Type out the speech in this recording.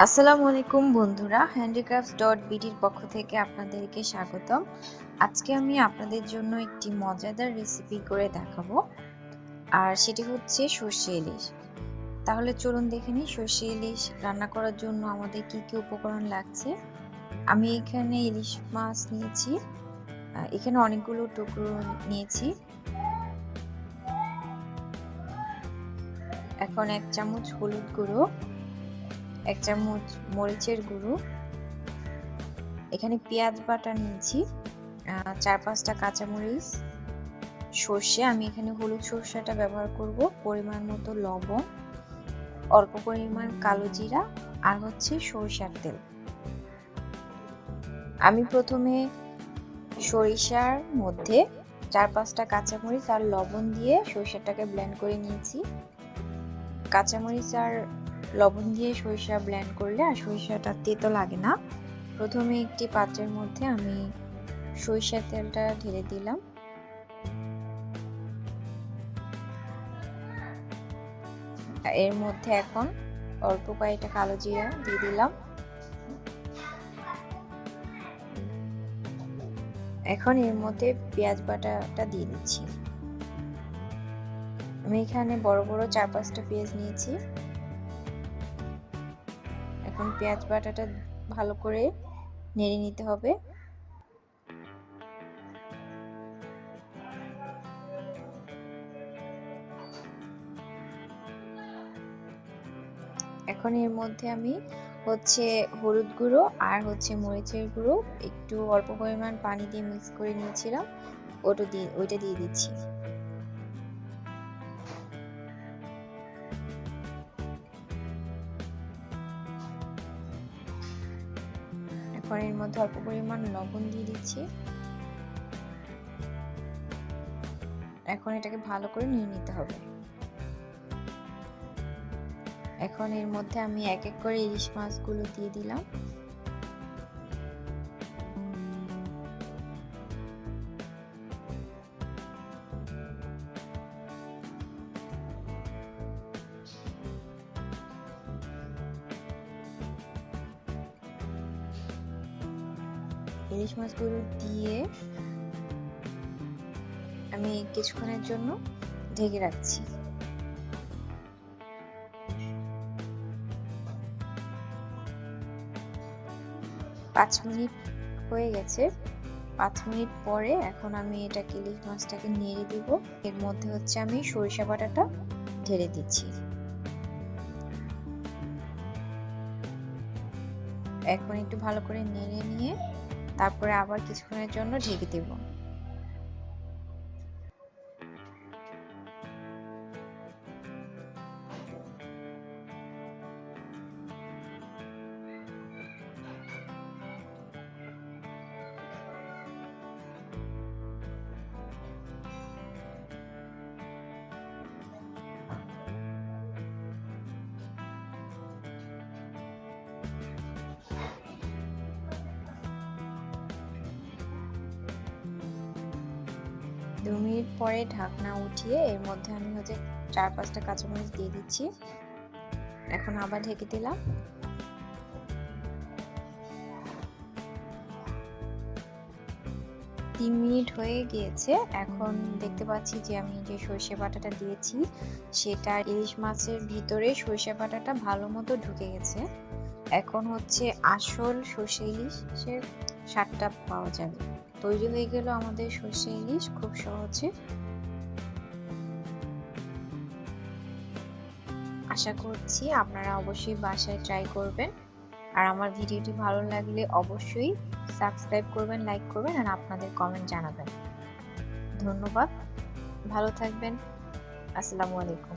আসসালামু আলাইকুম বন্ধুরা, Handicrafts.BD এর পক্ষ থেকে আপনাদেরকে স্বাগতম। আজকে আমি আপনাদের জন্য একটি মজাদার রেসিপি করে দেখাবো, আর সেটি হচ্ছে সর্ষে ইলিশ। তাহলে চলুন দেখে নিই সর্ষে ইলিশ রান্না করার জন্য আমাদের কি কি উপকরণ লাগছে। আমি এখানে ইলিশ মাছ নিয়েছি, এখানে অনেকগুলো টুকরো নিয়েছি। এখন 1 চামচ হলুদ গুঁড়ো, 1 চামচ মরিচের গুঁড়ো, এখানে পেঁয়াজ বাটা নিয়েছি, 4-5টা কাঁচামরিচ, সর্ষে, আমি এখানে হলুদ সর্ষেটা ব্যবহার করব, পরিমাণ মতো লবণ, অল্প পরিমাণ কালো জিরা, আর হচ্ছে সরিষার তেল। আমি প্রথমে সরিষার মধ্যে 4-5টা কাঁচামরিচ আর লবণ দিয়ে সরিষাটাকে ব্লেন্ড করে নিয়েছি। কাঁচামরিচ আর লবণ দিয়ে সরিষা ব্লেন্ড করলে আর সরিষাটা তেতো লাগে না। প্রথমে একটি পাত্রের মধ্যে আমি সরিষার তেলটা ঢেলে দিলাম। এর মধ্যে এখন অল্প কয়েকটা কালো জিরা দিয়ে দিলাম। এখন এর মধ্যে পেঁয়াজ বাটাটা দিয়ে দিচ্ছি। আমি এখানে বড় বড় 4-5টা পেঁয়াজ নিয়েছি। এখন পেঁয়াজ বাটাটা ভালো করে নেড়ে নিতে হবে। এখন এর মধ্যে আমি হলুদ গুঁড়ো আর মরিচের গুঁড়ো একটু অল্প পরিমাণ পানি দিয়ে মিক্স করে নিয়েছিলাম, ওইটা দিয়ে দিচ্ছি। এখন এর মধ্যে অল্প পরিমাণ লবণ দিয়ে দিচ্ছি। এখন এটাকে ভালো করে নিয়ে নিতে হবে। এখন এর মধ্যে আমি এক এক করে ইলিশ মাছগুলো দিয়ে দিলাম। ইলিশ মাছগুলো দিয়ে আমি কিছুক্ষণের জন্য ঢেকে রাখছি। 5 মিনিট হয়ে গেছে। 5 মিনিট পরে এখন আমি ইলিশ মাছটাকে নেড়ে দিব। এর মধ্যে আমি সরিষা বাটাটা ঢেলে দিচ্ছি। এখন একটু ভালো করে নেড়ে নিয়ে তারপরে আবার কিছুক্ষণের জন্য ঢেকে দেব। দু মিনিট পরে ঢাকনা উঠিয়ে এর মধ্যে আমি 4-5টা কাঁচামরিচ দিয়ে দিচ্ছি। এখন আবার ঢেকে দিলাম। 3 মিনিট হয়ে গিয়েছে। এখন দেখতে পাচ্ছি যে আমি যে সরিষা বাটাটা দিয়েছি সেটা ইলিশ মাছের ভিতরে সরিষা বাটাটা ভালো মতো ঢুকে গেছে। এখন আসল সর্ষে ইলিশের স্বাদটা পাওয়া যাবে। তৈরি হয়ে গেল আমাদের সর্ষে ইলিশ খুব সহজে। আশা করছি আপনারা অবশ্যই বাসায় ট্রাই করবেন। আর আমার ভিডিওটি ভালো লাগলে অবশ্যই সাবস্ক্রাইব করবেন, লাইক করবেন আর আপনাদের কমেন্ট জানাবেন। ধন্যবাদ, ভালো থাকবেন। আসসালামু আলাইকুম।